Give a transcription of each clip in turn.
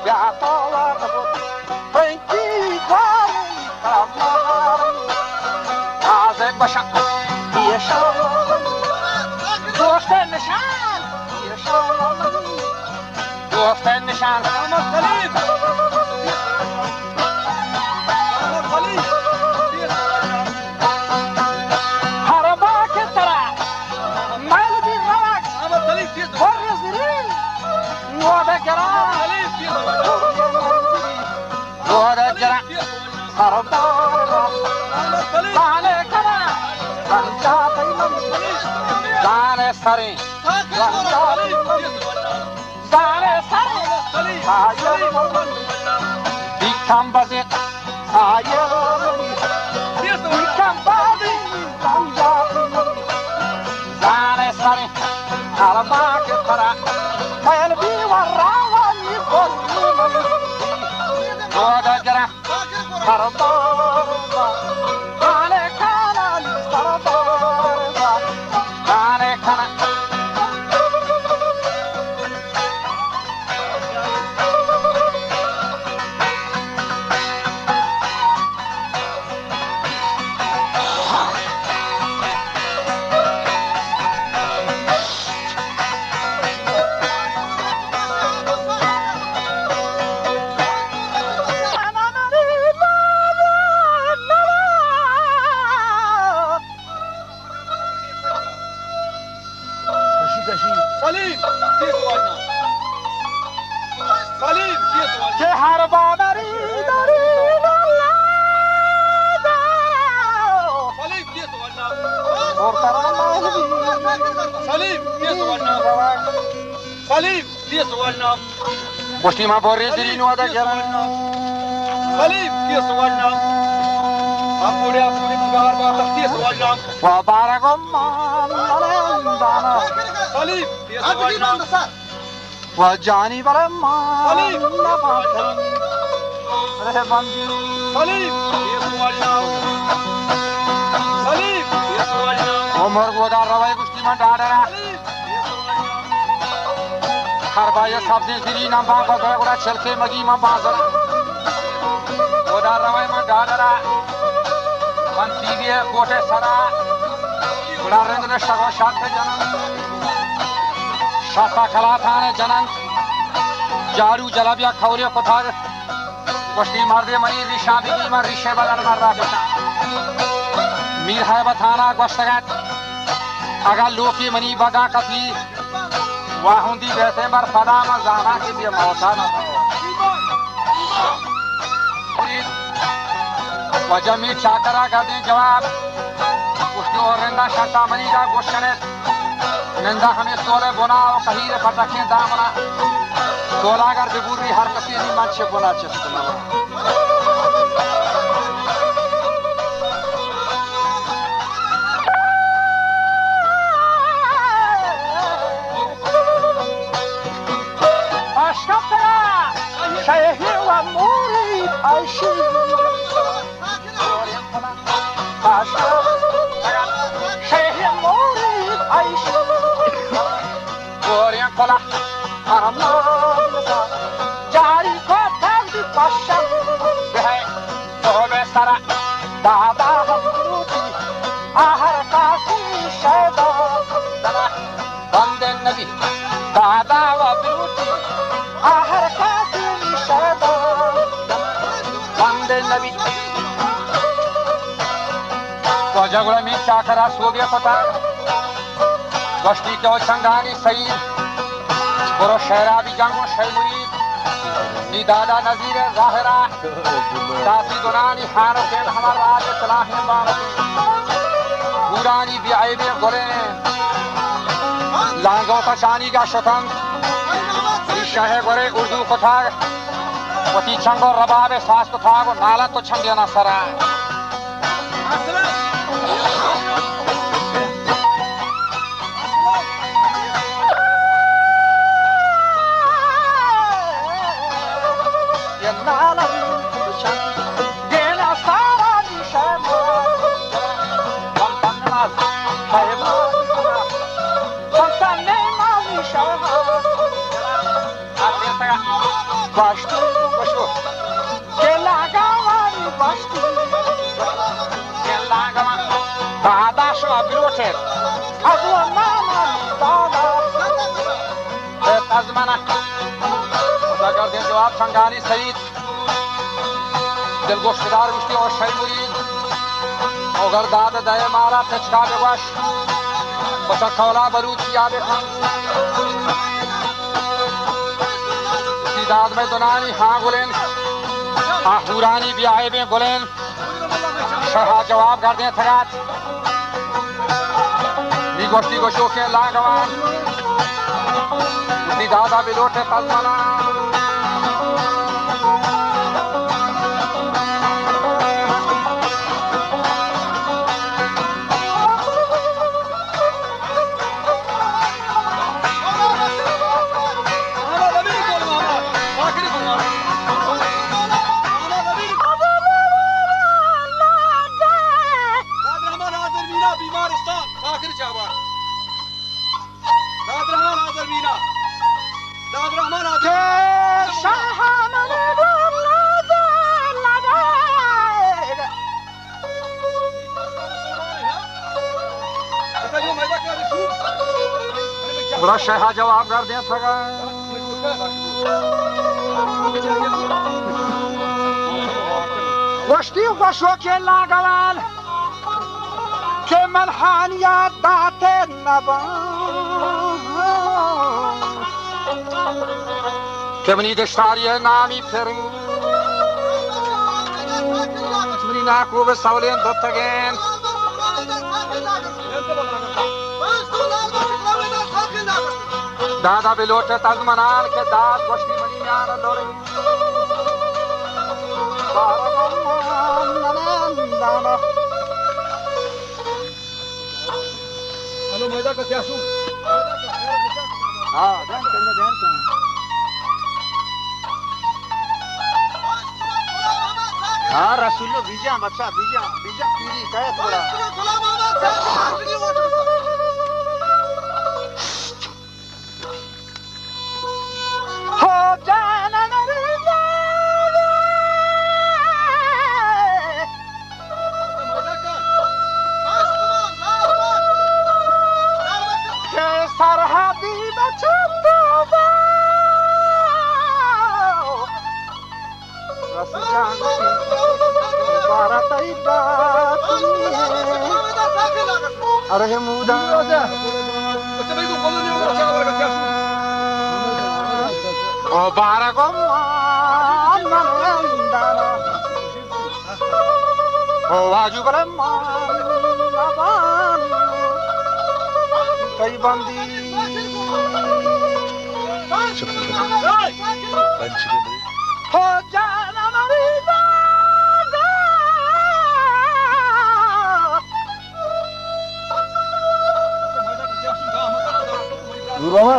بعطاوة فرنكي قاري كرامار عازق بشق يشاور دوست النشان يشاور دوست النشان سري زاري سري بيكم بزيت بيكم بادي زاري سري أرباك ترى قلبي وراوني قلبي ودا جرح أرباك عليك أنا أرباك عليك أنا سليم سليم که هر بانری داری سليم كيف ولنا سلیم سليم كيف ولنا پشتی ما باری دلی نو ادا کردن سليم كيف ولنا أقولي مقار باقر كيف ولنا و بارگم من دانا سليم كيف ولنا و جانی برم من نفاکن رهبندی سليم كيف ولنا سليم كيف ولنا عمر گودار روای گشتی من دادرا هر بای سبزی زیری نم با گذره گودا چلکه مگی من بازرا گودار روای من دادرا من تیوی گوته سرا گودا رنگ نشتگو شاد جنن شاستا کلا تھانے جنن جارو جلابیا کھولی کتار گشتی مردی منی ریشا بیگی من ریشه بدل من را بشن میر ہے بتانا گشتگت اگر لوکی منی بگا کتی واہوندی بیسے بر صدا من زانا کی بھی موتا نہ و جمعی چاکرہ گردی جواب گشتی اور رندہ شنطا منی کا گوشنت نندا ہمیں سولے بنا و کہیر پتکیں دامنا سولا گر بگوری ہر کسی نی من چه بنا چستنا شیخی و موری عیشی شیخی موری عیشی گورین کلا حرمان جاری کو تازی پاشم به تو به سرا دادا هم روتی آهر کاسی شیدا دلا بند نبی دادا و بروتی آهر کاسی شیدا بند نبی تو جگل می چاکرا سوگی پتا گشتی که چنگانی سید برو شهرابی جنگو شیموید نی دادا نظیر ظاهرہ داسی دنانی حانو کن ہمار راج صلاحی بانوی پورانی بی عیب گلے لانگو تچانی کا شتنگ شاہ گورے اردو کو تھا وتی چنگو رباب ساس کو تھا وہ نالا تو چھنگینا سرا گشتی بشو که لگوانی گشتی که لگوان بعدا شما بلوتت از من دادا از من اگر دین جواب سنگانی سعید دلگوش بدار گشتی و شی مرید اگر داد دای مارا تچکا بگوش بسا کولا بروچی آبه کن داد میں دنانی ہاں گلین آہورانی بیاہے بیں گلین شہا جواب کر دیں تھگات می گوشتی گوشو کے لاغوان اسی دادا بلوٹے تزمانا बड़ा शहा जवाब कर दिया था गोश्ती गोशो के लागवान के मनहानिया दाते नबा के मनी दश्तारी नामी फिर मनी नाकू बसावलेन दोतगेन दादा बिलोटे तजमनान के दाद गोश्ती मनी में आना लोरे हेलो मैदा का क्या सुन हाँ ध्यान हाँ रसूलो बीजा बच्चा बीजा पीरी कहे थोड़ा अरे मुदा ओ बारगो मनंदाना ओ आजू बले मानवान कई बंदी हो जाना मरीदा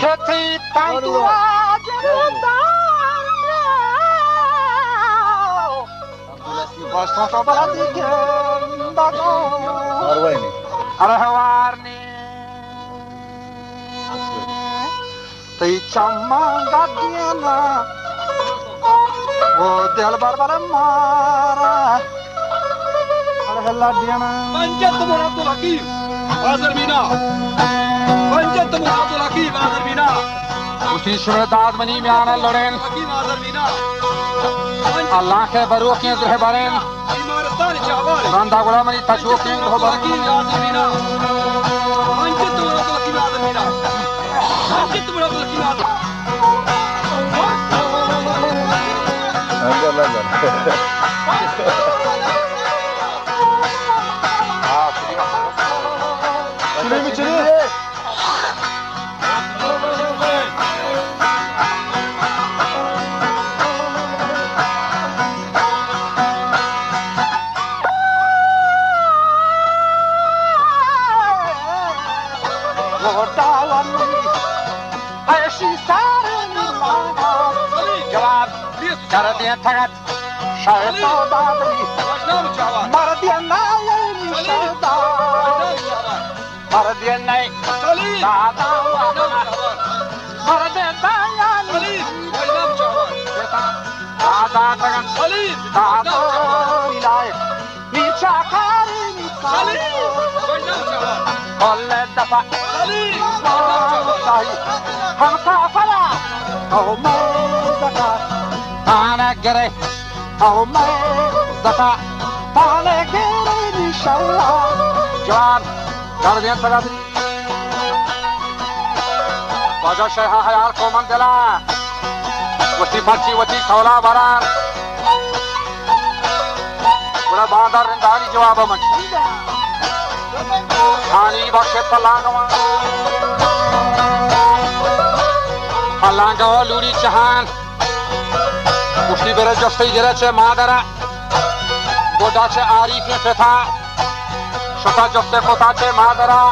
खेती तांतुआ बस तो बड़ा दिखे दादो अरे हवारनी तई चम्मा गादियाना वो दिल बार मारा अरे हल्ला दियाना पंचत मुरादुल हकीम हाजिर मीना पंचत मुरादुल हकीम हाजिर मीना उसी शुरदाद मनी में आना लड़ेन हकीम हाजिर मीना अल्लाह के बरो के दुहे बरेन ईमानस्तान चावल रंदा गुड़ा मनी तशो के दुहे बरेन हकीम हाजिर मीना पंचत मुरादुल हकीम हाजिर मीना पंचत मुरादुल हकीम हाजिर कर दिया थगत शैतो दादरी मर दिया नायनी शैता मर दिया नई दादा मर दिया नायनी داتگن سلیم دادانی لایق میچکاری سلیم بجنم جوان کل دفع سلیم شاهی هم کافلا او مزدکا تانگره او مزدکا تانگره انشالله جوان گردین تگادری باجا شیخ حیال کو من دلا وتی پرچی وتی کولا بران بڑا بادر رندانی جواب من خانی بخشت پلانگا لوری چهان کشتی بره جسته گره چه مادره گودا چه عریفی فتا شتا جسته کتا چه مادره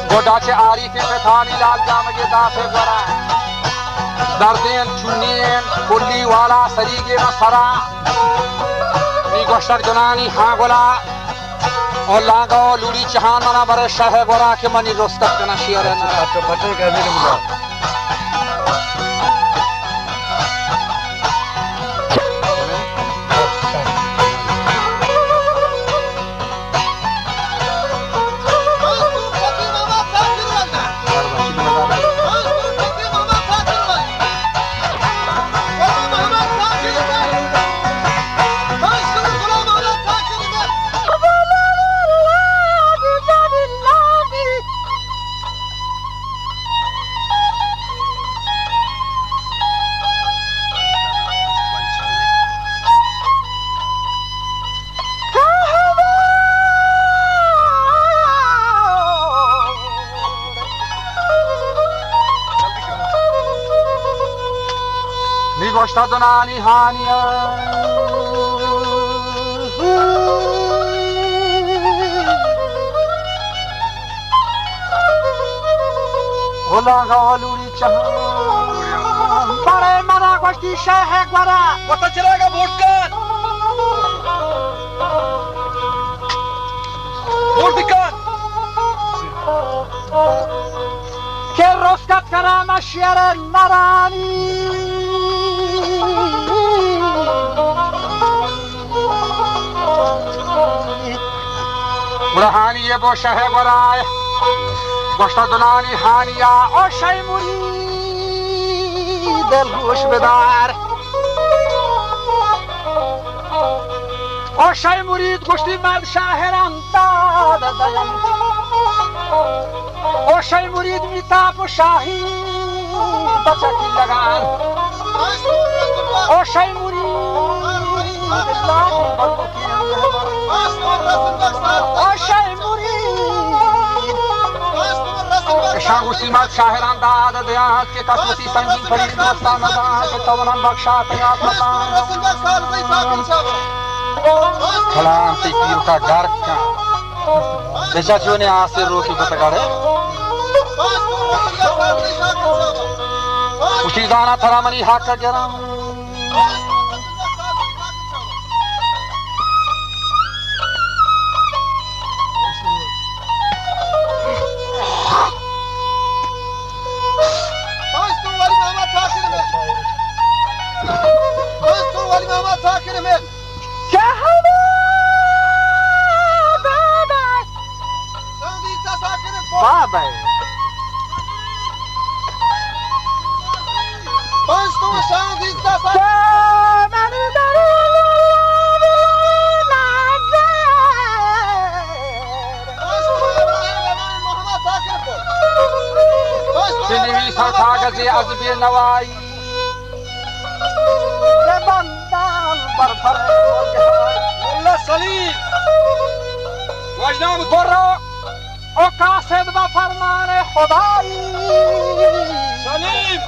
گودا چه عریفی فتا نیلال جامگی دافه گره دردین چونین کلی والا سریگی مسرا می گوشتر گنانی هاگولا اور لانگا لوری چهان منا بره شرح گورا که منی رستت کنا شیاره تو پتہ کرنے کے ملا می گوشتر دنانی هانیه او لانگا لوری چهان بره منا گوشتی شیخ گورا پتہ چلے گا ووٹ کر ووٹ کر که رستت کنم شیر نرانی برهانیه با شیخ گورای گوشتر دنانی هانیا او شی مرید دل گوش بدار او شی مرید گوشتی مرد شاهران داد دایم او شی مرید میتاپ و شاهی بچکی لگان او شی مرید او شی مرید شاگوسی مرد شاهران داد دیات که کسوسی سنگین فرید دوستان نداد که تونم بخشا تیات مطان کلام تی پیر کا گرک کا بیچا چو نے آسے روکی کو تکاڑے اسی دانا تھرا منی حق کا گرام بابا بنویسم کاغذی از بی نوایی که بندم بر مولا سلیم واجنام برو او قاصد و فرمان خدایی سلیم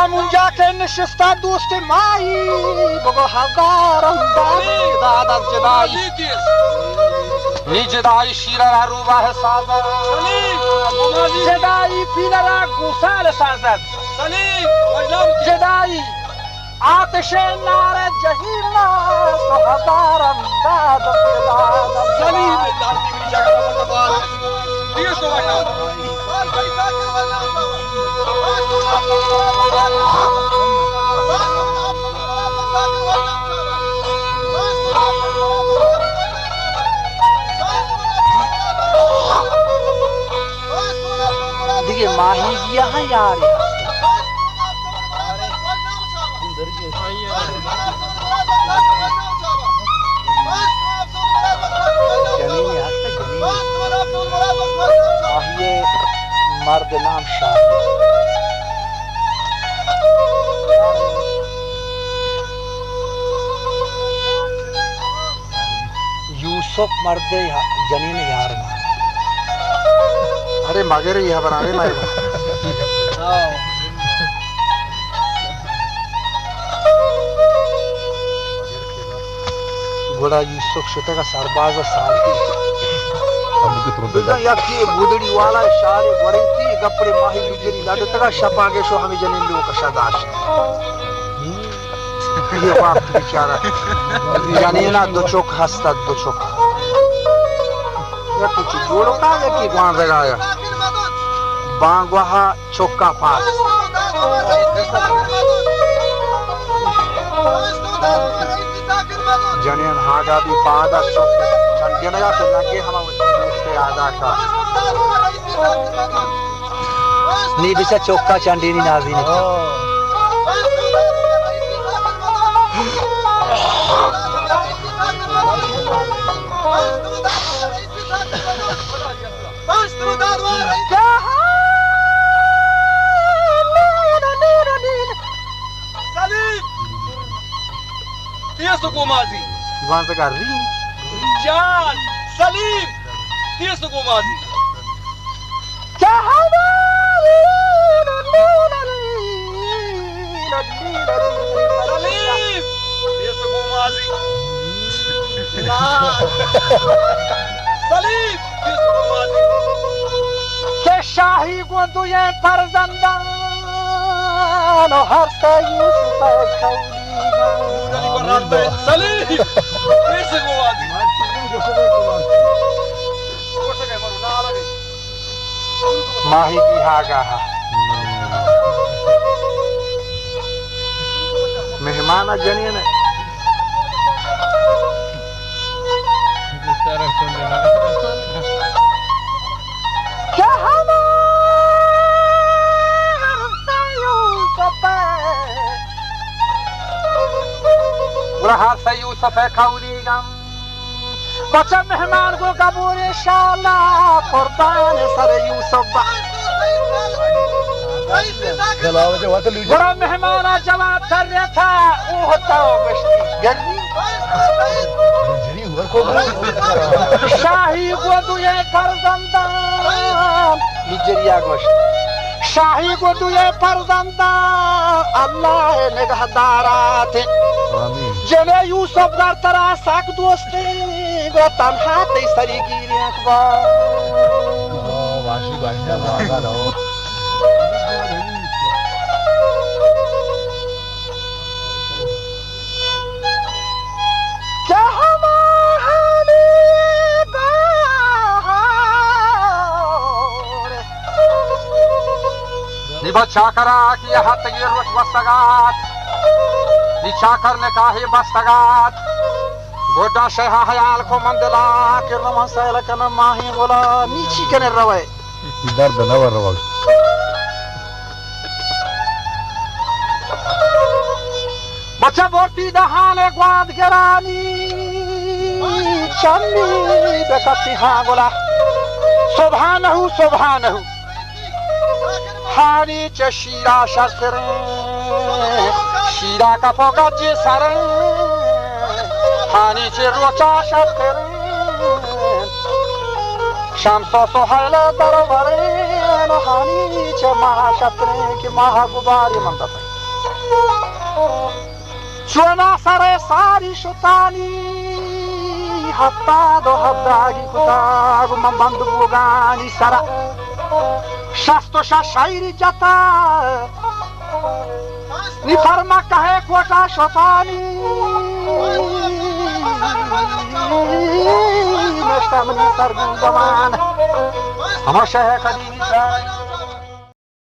همونجا که نشسته دوست مایی بگو هزارم داد از جدایی نی جدایی شیر را روبه سازد سلیم جدایی پیل را گوسال سازد سلیم واجنام جدایی آتش نار جهیم است و هزارم داد سلیم دیگه تو واجنام دیگه ماهی گیا ہے یار جنینی هست جنینی ماهی مرد نام شاهی یوسف مرد جنین یار अरे मगर यह बना रहे मैं घोड़ा यूसुफ शुते का सरबाज सारथी यकी बुदड़ी वाला शाले वरती गपड़े माही गुजरी लाडो तका शपागे शो हमें जनीन लोग का शादाश ये बाप बेचारा जनीना दो चौक हंसता दो चौक या कुछ जोड़ो का यकी वहां लगाया बांगवाहा चौका पास जनियन हागा भी पादा चौक चंदियनगा तो लगे हम उसके आदा का नी बिसा चौका चंडी नी नाजी ने माजी वहां से कर रही जान सलीम तीस को माजी क्या सलीम तीस को माजी सलीम तीस को माजी के शाही को दुए फरजंदान हर से यूसुफ खौली सलीम कैसे गोवा दी माही की हागा मेहमान जनियन क्या हाथ से यूसुफ खौली गम बच्चा मेहमान को कबूल इंशाअल्लाह कुर्बान सर यूसुफ बड़ा मेहमान जवाब कर रहा था वो होता हो गर्मी शाही को दुए फरजंदान निजरिया गोश्त शाही को दुए फरजंदान अल्लाह निगहदारात जने Yusuf dar tara sak dosti go tanha te sari giri akbar Vashi गाइना वादा रहो क्या हमारे बाहर निबा चाकरा की हाथ ये रोश वस्तगात नि चाकर ने काहे बस्तगात गोडा शहा हयाल को मंदला के रमा सैल कन माही बोला नीची कने रवे दर्द नवर रवा बच्चा बोटी दहाने ग्वाद गरानी चन्नी बेकती हाँ बोला सुभानहु हानी च शीरा शस्त्रे शीरा का फोका चे सरे हानी चे रोचा शस्त्रे शम्सो सोहल दरबारे हानी चे महाशस्त्रे की महागुबारी मंदा चुना सरे सारी शुतानी हत्ता दो हद्दागी कुतागु मंबंदु बुगानी सरा शस्तो शायरी जता नि फरमा कहे कोटा शतानी नष्टमनी सरगुन जमान हम शह कदीनी